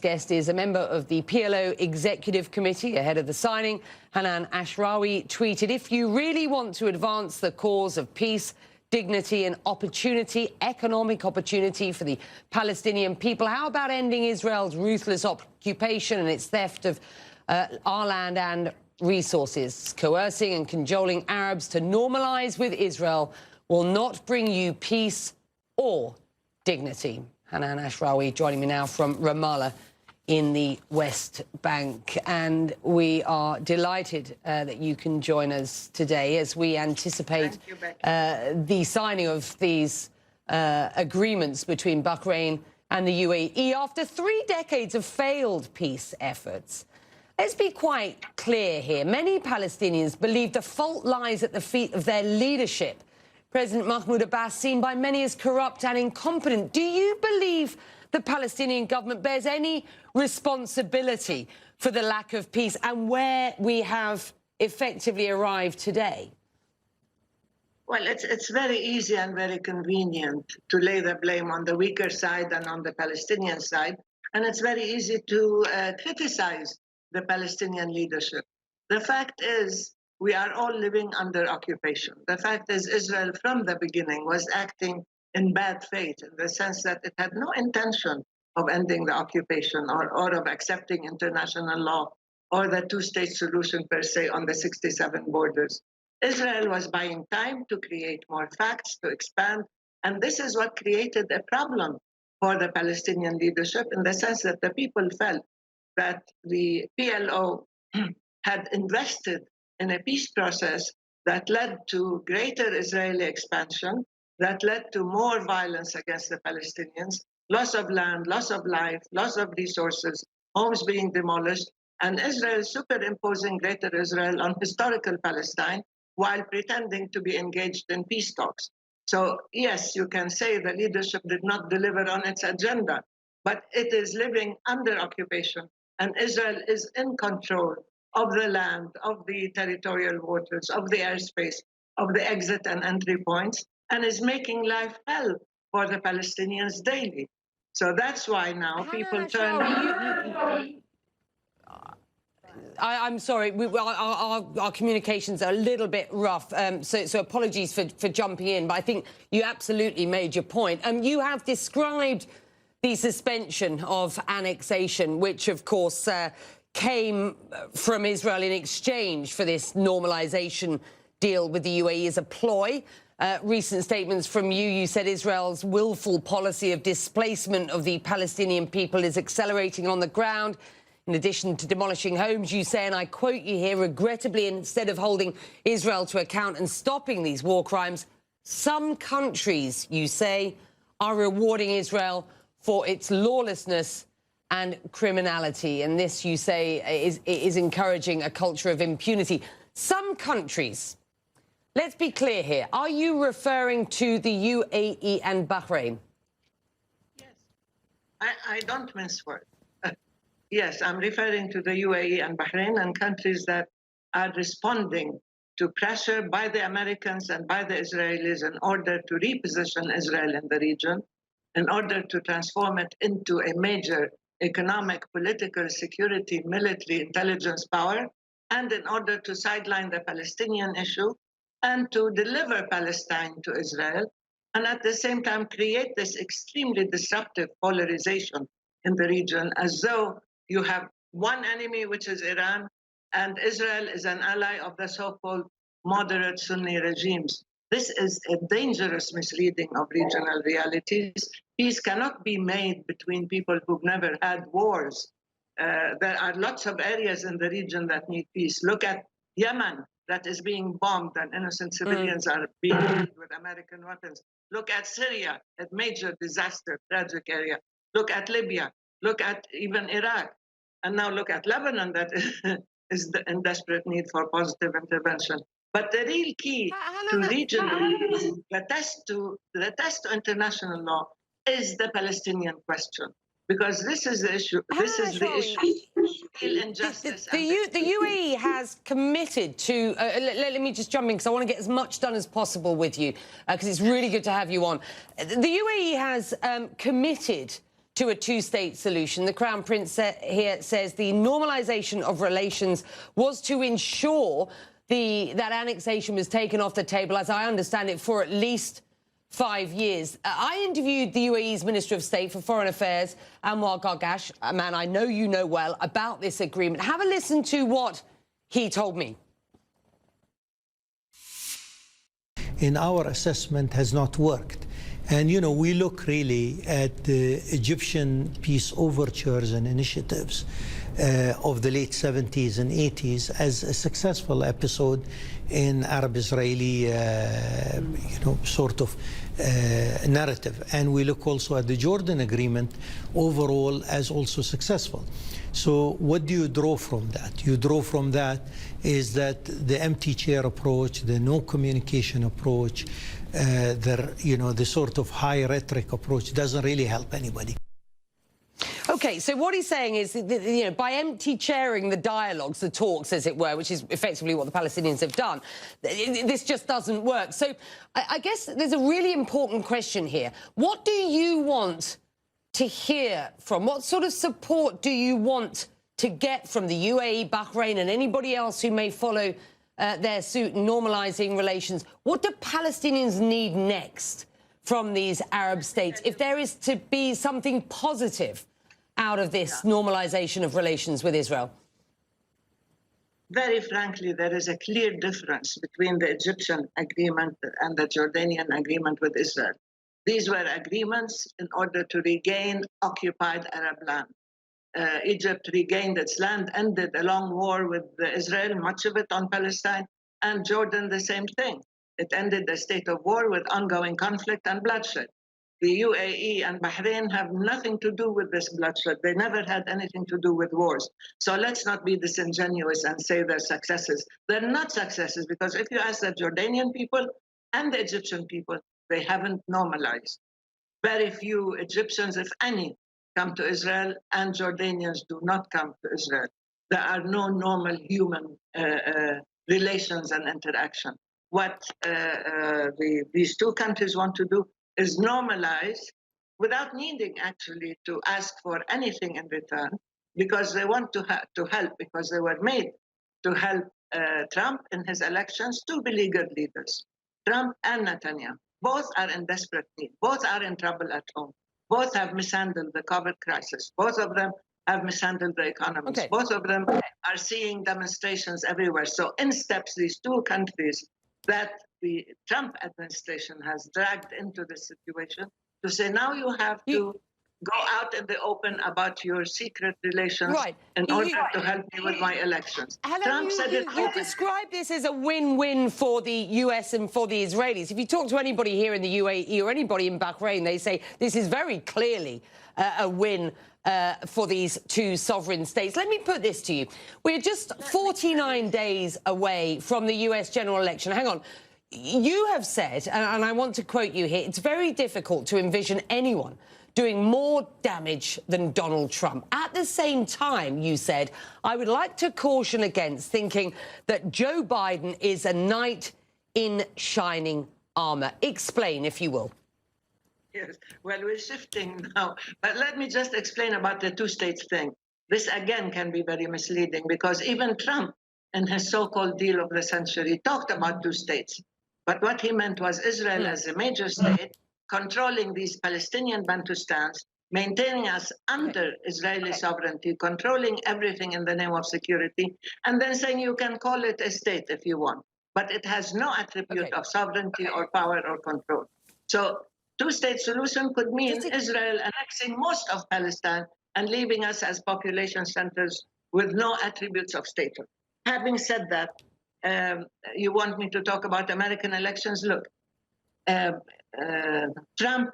Guest is a member of the PLO Executive Committee. Ahead of the signing, Hanan Ashrawi tweeted, "If you really want to advance the cause of peace, dignity and opportunity, economic opportunity for the Palestinian people, how about ending Israel's ruthless occupation and its theft of our land and resources? Coercing and cajoling Arabs to normalize with Israel will not bring you peace or dignity." Hanan Ashrawi joining me now from Ramallah in the West Bank. And we are delighted that you can join us today as we anticipate the signing of these agreements between Bahrain and the UAE after 3 decades of failed peace efforts. Let's be quite clear here. Many Palestinians believe the fault lies at the feet of their leadership. President Mahmoud Abbas, seen by many as corrupt and incompetent. Do you believe the Palestinian government bears any responsibility for the lack of peace and where we have effectively arrived today? Well, it's very easy and very convenient to lay the blame on the weaker side and on the Palestinian side. And it's very easy to criticize the Palestinian leadership. The fact is, we are all living under occupation. The fact is, Israel from the beginning was acting in bad faith in the sense that it had no intention of ending the occupation or of accepting international law or the two-state solution per se on the 67 borders. Israel was buying time to create more facts, to expand, and this is what created a problem for the Palestinian leadership in the sense that the people felt that the PLO had invested in a peace process that led to greater Israeli expansion, that led to more violence against the Palestinians, loss of land, loss of life, loss of resources, homes being demolished, and Israel superimposing greater Israel on historical Palestine while pretending to be engaged in peace talks. So yes, you can say the leadership did not deliver on its agenda, but it is living under occupation, and Israel is in control of the land, of the territorial waters, of the airspace, of the exit and entry points, and is making life hell for the Palestinians daily. So that's why now people turn... I'm sorry, our communications are a little bit rough, so apologies for jumping in, but I think you absolutely made your point. You have described the suspension of annexation, which, of course, came from Israel in exchange for this normalization deal with the UAE as a ploy. Recent statements from you said Israel's willful policy of displacement of the Palestinian people is accelerating on the ground. In addition to demolishing homes, you say, and I quote you here, regrettably, instead of holding Israel to account and stopping these war crimes, some countries, you say, are rewarding Israel for its lawlessness and criminality. And this, you say, is encouraging a culture of impunity. Some countries, let's be clear here, are you referring to the UAE and Bahrain? Yes, I don't mince words. Yes, I'm referring to the UAE and Bahrain and countries that are responding to pressure by the Americans and by the Israelis in order to reposition Israel in the region, in order to transform it into a major economic, political, security, military, intelligence power, and in order to sideline the Palestinian issue and to deliver Palestine to Israel, and at the same time create this extremely disruptive polarization in the region, as though you have one enemy, which is Iran, and Israel is an ally of the so-called moderate Sunni regimes. This is a dangerous misreading of regional realities. Peace cannot be made between people who've never had wars. There are lots of areas in the region that need peace. Look at Yemen, that is being bombed and innocent civilians are being killed with American weapons. Look at Syria, a major disaster, tragic area. Look at Libya. Look at even Iraq. And now look at Lebanon, that is in desperate need for positive intervention. But the real key to regional peace, the test to international law, is the Palestinian question. Because this is the issue. This is the issue. Real injustice. The UAE has committed to. Let me just jump in because I want to get as much done as possible with you because it's really good to have you on. The UAE has committed to a two-state solution. The Crown Prince here says the normalization of relations was to ensure that annexation was taken off the table, as I understand it, for at least 5 years. I interviewed the UAE's Minister of State for Foreign Affairs, Anwar Gargash, a man I know you know well, about this agreement. Have a listen to what he told me. In our assessment has not worked. And, you know, we look really at the Egyptian peace overtures and initiatives of the late 70s and 80s as a successful episode in Arab-Israeli, sort of narrative. And we look also at the Jordan agreement overall as also successful. So what do you draw from that? You draw from that is that the empty chair approach, the no communication approach, the sort of high rhetoric approach doesn't really help anybody. OK, so what he's saying is, that, by empty chairing the dialogues, the talks, as it were, which is effectively what the Palestinians have done, this just doesn't work. So I guess there's a really important question here. What do you want to hear from? What sort of support do you want to get from the UAE, Bahrain and anybody else who may follow their suit in normalising relations? What do Palestinians need next from these Arab states if there is to be something positive out of this normalisation of relations with Israel? Very frankly, there is a clear difference between the Egyptian agreement and the Jordanian agreement with Israel. These were agreements in order to regain occupied Arab land. Egypt regained its land, ended a long war with Israel, much of it on Palestine, and Jordan the same thing. It ended a state of war with ongoing conflict and bloodshed. The UAE and Bahrain have nothing to do with this bloodshed. They never had anything to do with wars. So let's not be disingenuous and say they're successes. They're not successes, because if you ask the Jordanian people and the Egyptian people, they haven't normalized. Very few Egyptians, if any, come to Israel, and Jordanians do not come to Israel. There are no normal human relations and interaction. What these two countries want to do is normalize without needing actually to ask for anything in return, because they want to help, because they were made to help Trump in his elections, two beleaguered leaders, Trump and Netanyahu. Both are in desperate need. Both are in trouble at home. Both have mishandled the COVID crisis. Both of them have mishandled the economies. Okay. Both of them are seeing demonstrations everywhere. So in steps these two countries that the Trump administration has dragged into this situation to say, now you have to go out in the open about your secret relations in order to help me with my elections. Trump said it. You describe this as a win-win for the US and for the Israelis. If you talk to anybody here in the UAE or anybody in Bahrain, they say this is very clearly a win for these two sovereign states. Let me put this to you. We're just 49 days away from the US general election. Hang on. You have said, and I want to quote you here, it's very difficult to envision anyone doing more damage than Donald Trump. At the same time, you said, I would like to caution against thinking that Joe Biden is a knight in shining armor. Explain, if you will. Yes, well, we're shifting now. But let me just explain about the two states thing. This, again, can be very misleading, because even Trump, in his so-called deal of the century, talked about two states. But what he meant was Israel as a major state, controlling these Palestinian Bantustans, maintaining us under Israeli sovereignty, controlling everything in the name of security, and then saying you can call it a state if you want, but it has no attribute of sovereignty or power or control. So two-state solution could mean Israel annexing most of Palestine and leaving us as population centers with no attributes of statehood. Having said that, you want me to talk about American elections? Look, Trump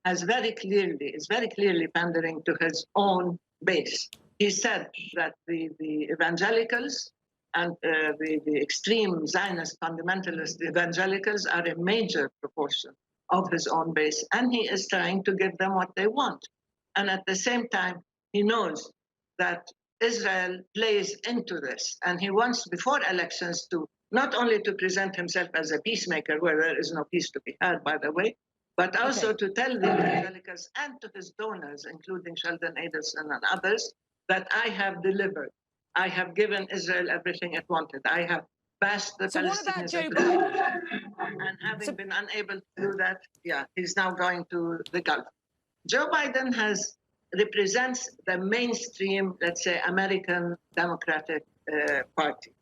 is very clearly pandering to his own base. He said that the evangelicals and the extreme Zionist fundamentalist evangelicals are a major proportion of his own base, and he is trying to give them what they want. And at the same time, he knows that Israel plays into this, and he wants, before elections, to not only to present himself as a peacemaker, where there is no peace to be had, by the way, but also to tell the evangelicals and to his donors, including Sheldon Adelson and others, that I have delivered. I have given Israel everything it wanted. I have bashed the So what about Palestinians. Joe Biden? And having been unable to do that, he's now going to the Gulf. Joe Biden represents the mainstream, let's say, American Democratic Party.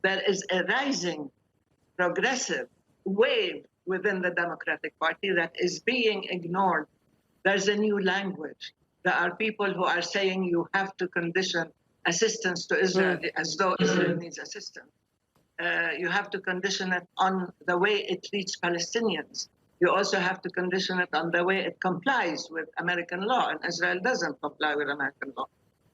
There is a rising progressive wave within the Democratic Party that is being ignored. There's a new language. There are people who are saying you have to condition assistance to Israel as though Israel needs assistance. You have to condition it on the way it treats Palestinians. You also have to condition it on the way it complies with American law, and Israel doesn't comply with American law.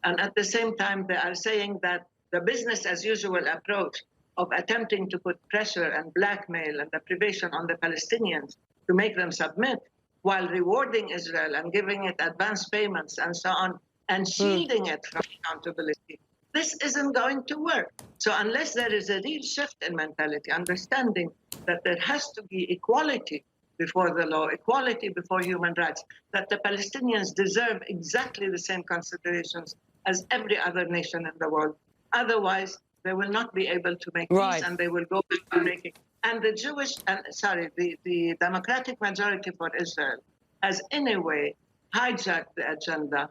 And at the same time, they are saying that the business as usual approach of attempting to put pressure and blackmail and deprivation on the Palestinians to make them submit, while rewarding Israel and giving it advance payments and so on, and shielding it from accountability, this isn't going to work. So unless there is a real shift in mentality, understanding that there has to be equality before the law, equality before human rights, that the Palestinians deserve exactly the same considerations as every other nation in the world. Otherwise, they will not be able to make peace, and they will go back to making. And the Democratic majority for Israel has in a way hijacked the agenda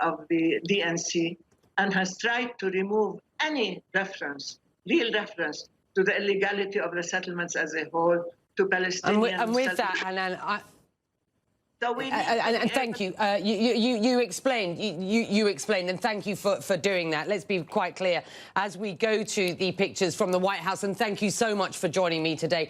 of the DNC and has tried to remove any real reference to the illegality of the settlements as a whole, to Palestinians. And with that, Hanan, so we and thank you. You explained, and thank you for doing that. Let's be quite clear as we go to the pictures from the White House, and thank you so much for joining me today.